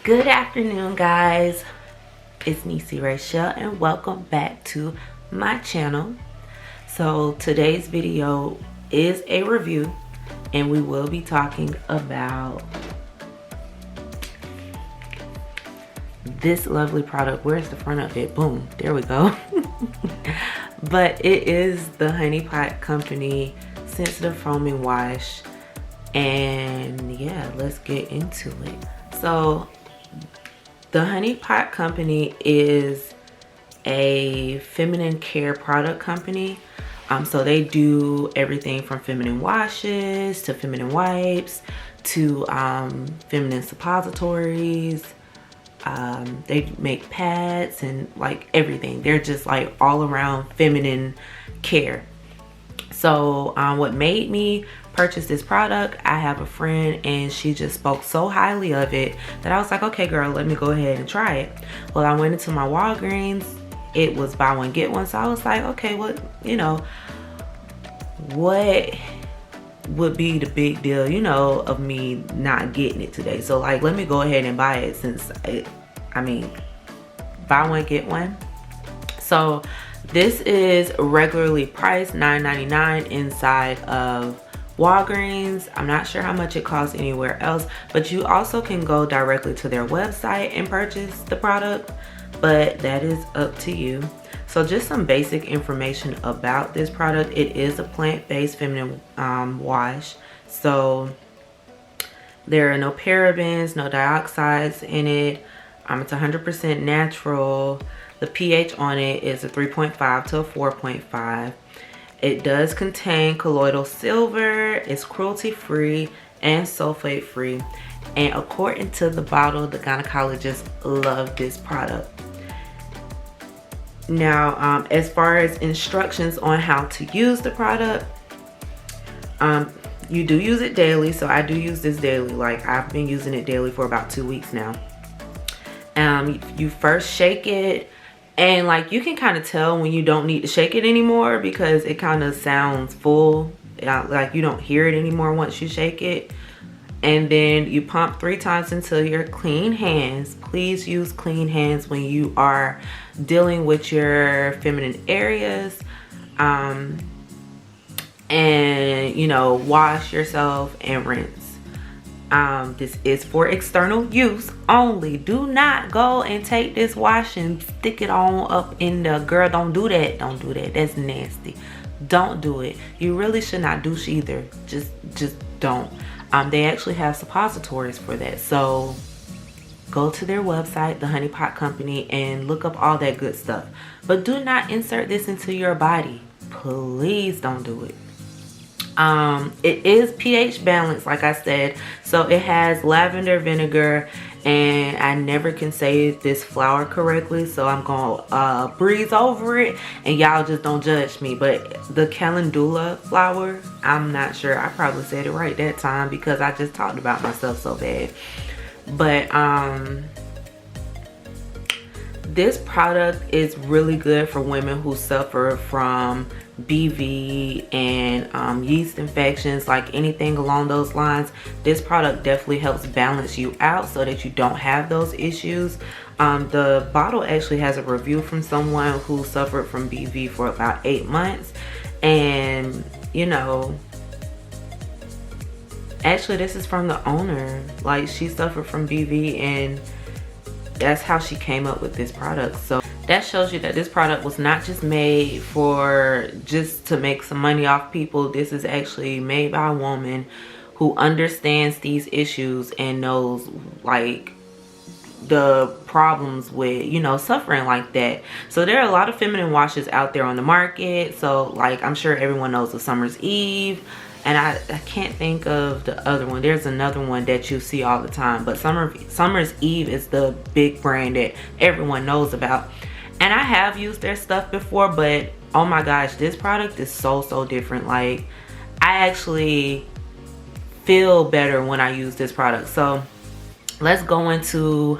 Good afternoon, guys. It's Neesyraychelle and welcome back to my channel. So today's video is a review and we will be talking about this lovely product. Where's the front of it? Boom, there we go. But it is the Honey Pot Company Sensitive Foaming Wash, and yeah, let's get into it. So the Honey Pot Company is a feminine care product company. So they do everything from feminine washes to feminine wipes to feminine suppositories. They make pads and like everything. They're just like all around feminine care. So what made me purchase this product, I have a friend and she just spoke so highly of it that I was like, okay girl, let me go ahead and try it. Well, I went into my Walgreens. It was buy one get one, so I was like, okay, what would be the big deal, of me not getting it today? So like, let me go ahead and buy it, since buy one get one. So this is regularly priced $9.99 inside of Walgreens. I'm not sure how much it costs anywhere else, but you also can go directly to their website and purchase the product, but that is up to you. So just some basic information about this product. It is a plant-based feminine wash. So there are no parabens, no dioxides in it. It's 100% natural. The pH on it is a 3.5 to a 4.5. It does contain colloidal silver. It's cruelty-free and sulfate-free. And according to the bottle, the gynecologists love this product. Now, as far as instructions on how to use the product, you do use it daily. So I do use this daily. Like, I've been using it daily for about 2 weeks now. You first shake it, and like you can kind of tell when you don't need to shake it anymore because it kind of sounds full. Like you don't hear it anymore once you shake it. And then you pump 3 times until you're clean hands. Please use clean hands when you are dealing with your feminine areas. And wash yourself and rinse. This is for external use only. Do not go and take this wash and stick it on up in the, girl, don't do that. Don't do that. That's nasty. Don't do it. You really should not douche either. Just don't. They actually have suppositories for that. So go to their website, the Honey Pot Company, and look up all that good stuff. But do not insert this into your body. Please don't do it. It is pH balanced, like I said. So it has lavender vinegar, and I never can say this flower correctly, so I'm gonna breeze over it, and y'all just don't judge me. But the calendula flower, I'm not sure. I probably said it right that time because I just talked about myself so bad. But this product is really good for women who suffer from BV and yeast infections, like anything along those lines. This product definitely helps balance you out so that you don't have those issues. The bottle actually has a review from someone who suffered from BV for about 8 months, and actually this is from the owner. Like, she suffered from BV and that's how she came up with this product. So that shows you that this product was not just made just to make some money off people. This is actually made by a woman who understands these issues and knows like the problems with suffering like that. So there are a lot of feminine washes out there on the market. So like, I'm sure everyone knows the Summer's Eve, and I can't think of the other one. There's another one that you see all the time, but Summer's Eve is the big brand that everyone knows about. And I have used their stuff before, but oh my gosh, this product is so different. Like, I actually feel better when I use this product. So let's go into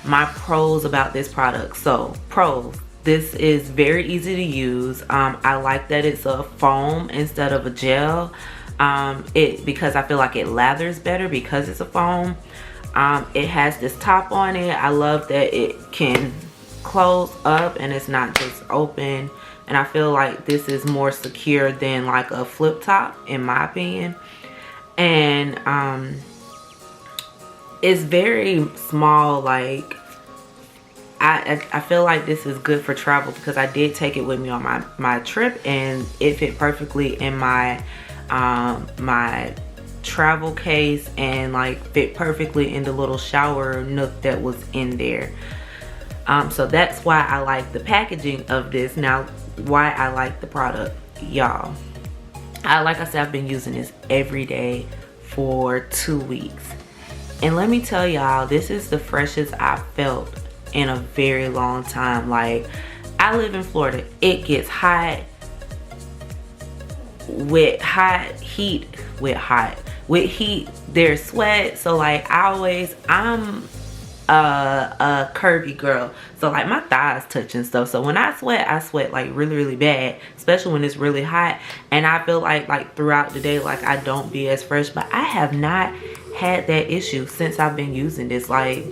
my pros about this product. So pros: this is very easy to use. I like that it's a foam instead of a gel. Because I feel like it lathers better because it's a foam. It has this top on it. I love that it can close up and it's not just open, and I feel like this is more secure than like a flip top in my opinion. And it's very small. Like I feel like this is good for travel because I did take it with me on my trip, and it fit perfectly in my my travel case, and like fit perfectly in the little shower nook that was in there. So that's why I like the packaging of this. Now, why I like the product, y'all. Like I said, I've been using this every day for 2 weeks. And let me tell y'all, this is the freshest I felt in a very long time. Like, I live in Florida. It gets hot with heat, there's sweat. So like I'm a curvy girl, so like my thighs touch and stuff. So when I sweat like really bad, especially when it's really hot. And I feel like throughout the day, like I don't be as fresh. But I have not had that issue since I've been using this. Like,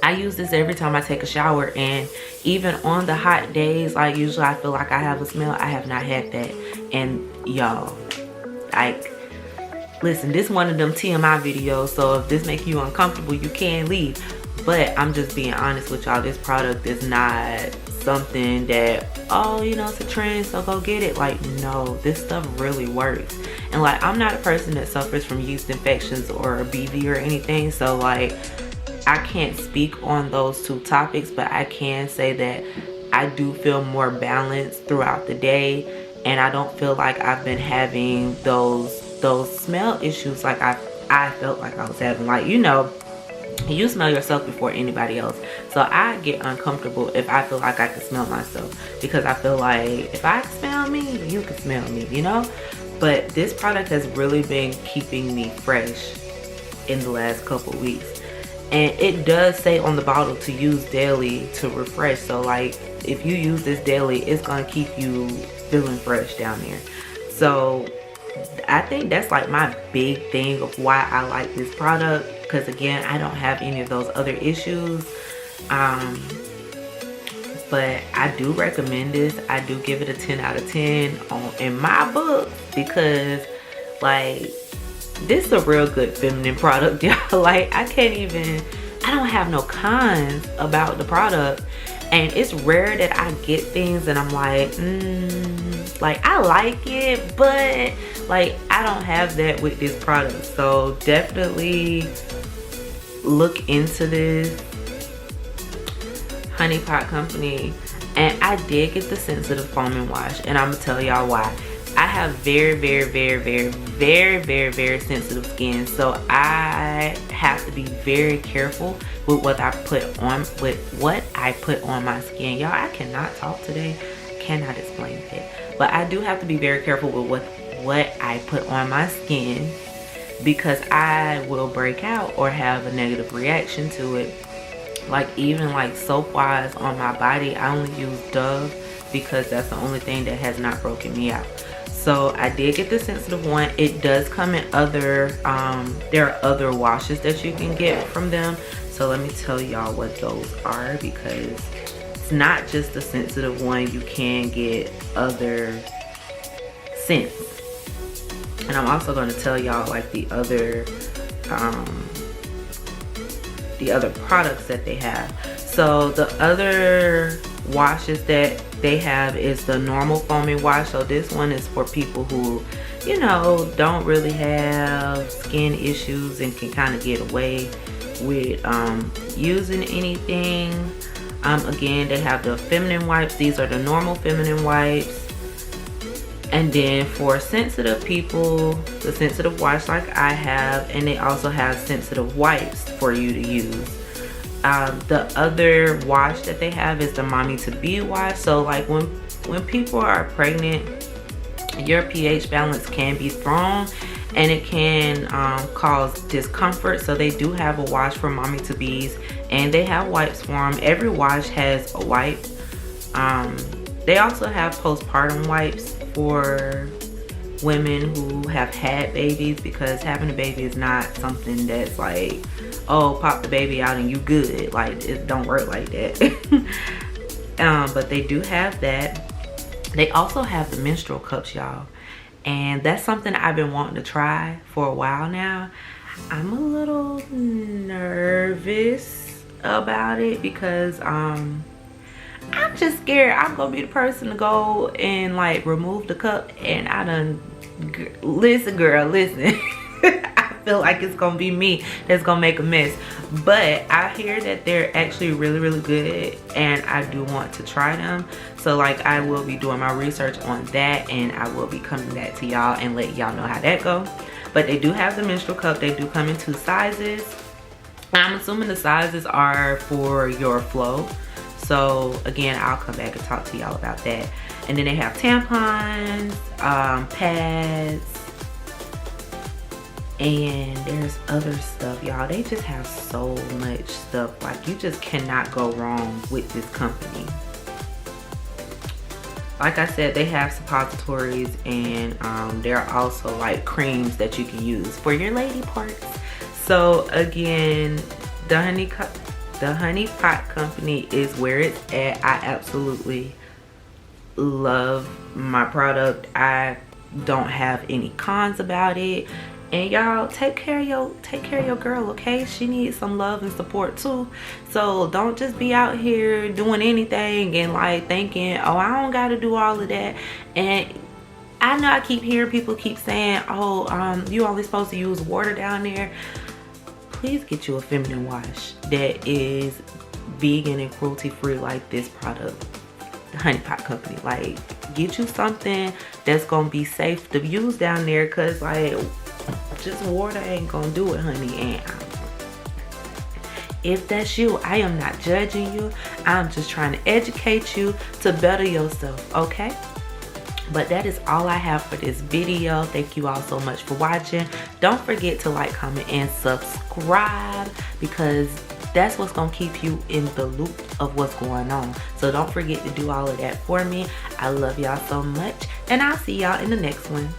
I use this every time I take a shower, and even on the hot days, like usually I feel like I have a smell. I have not had that. And y'all, like, listen, this is one of them TMI videos, so if this makes you uncomfortable, you can leave. But I'm just being honest with y'all. This product is not something that, oh, you know, it's a trend, so go get it. Like, no, this stuff really works. And like, I'm not a person that suffers from yeast infections or BV or anything, so like, I can't speak on those two topics, but I can say that I do feel more balanced throughout the day, and I don't feel like I've been having those smell issues like I felt like I was having. Like, you know, you smell yourself before anybody else, so I get uncomfortable if I feel like I can smell myself, because I feel like if I can smell me, you can smell me, you know. But this product has really been keeping me fresh in the last couple weeks. And it does say on the bottle to use daily to refresh. So like, if you use this daily, it's gonna keep you feeling fresh down there. So I think that's like my big thing of why I like this product, because again, I don't have any of those other issues. But I do recommend this. I do give it a 10 out of 10 in my book, because like, this is a real good feminine product, y'all. Like, I don't have no cons about the product. And it's rare that I get things and I'm like, like, I like it, but like, I don't have that with this product. So definitely look into this. Honey Pot Company. And I did get the sensitive foaming wash, and I'm gonna tell y'all why. I have very sensitive skin, so I have to be very careful with what I put on my skin. Y'all, I cannot talk today. Cannot explain it. But I do have to be very careful with what I put on my skin, because I will break out or have a negative reaction to it. Like, even like soap wise on my body, I only use Dove, because that's the only thing that has not broken me out. So I did get the sensitive one. It does come in other, there are other washes that you can get from them. So let me tell y'all what those are, because it's not just the sensitive one. You can get other scents. And I'm also going to tell y'all like the other products that they have. So the other washes that they have is the normal foaming wash. So this one is for people who, you know, don't really have skin issues and can kind of get away with using anything. Again, they have the feminine wipes. These are the normal feminine wipes. And then for sensitive people, the sensitive wash like I have, and they also have sensitive wipes for you to use. The other wash that they have is the mommy to be wash. So like, when people are pregnant, your pH balance can be thrown and it can cause discomfort. So they do have a wash for mommy to bees, and they have wipes for them. Every wash has a wipe. They also have postpartum wipes for women who have had babies, because having a baby is not something that's like, oh, pop the baby out and you good. Like, it don't work like that. But they do have that. They also have the menstrual cups, y'all, and that's something I've been wanting to try for a while now. I'm a little nervous about it because I'm just scared I'm gonna be the person to go and like remove the cup, and I done, listen girl, listen. I feel like it's gonna be me that's gonna make a mess. But I hear that they're actually really good, and I do want to try them. So like, I will be doing my research on that, and I will be coming back to y'all and let y'all know how that go. But they do have the menstrual cup. They do come in 2 sizes. I'm assuming the sizes are for your flow. So again, I'll come back and talk to y'all about that. And then they have tampons, pads, and there's other stuff, y'all. They just have so much stuff. Like, you just cannot go wrong with this company. Like I said, they have suppositories, and there are also like creams that you can use for your lady parts. So again, the Honey Pot Company is where it's at. I absolutely love my product. I don't have any cons about it. And y'all, take care of your girl, okay? She needs some love and support too. So don't just be out here doing anything and like thinking, oh, I don't gotta do all of that. And I know I keep hearing people keep saying, oh, you only supposed to use water down there. Please get you a feminine wash that is vegan and cruelty free like this product, the Honey Pot Company. Like, get you something that's gonna be safe to use down there, cause like, just water ain't gonna do it, honey. And if that's you, I am not judging you. I'm just trying to educate you to better yourself, okay? But that is all I have for this video. Thank you all so much for watching. Don't forget to like, comment, and subscribe, because that's what's gonna keep you in the loop of what's going on. So don't forget to do all of that for me. I love y'all so much, and I'll see y'all in the next one.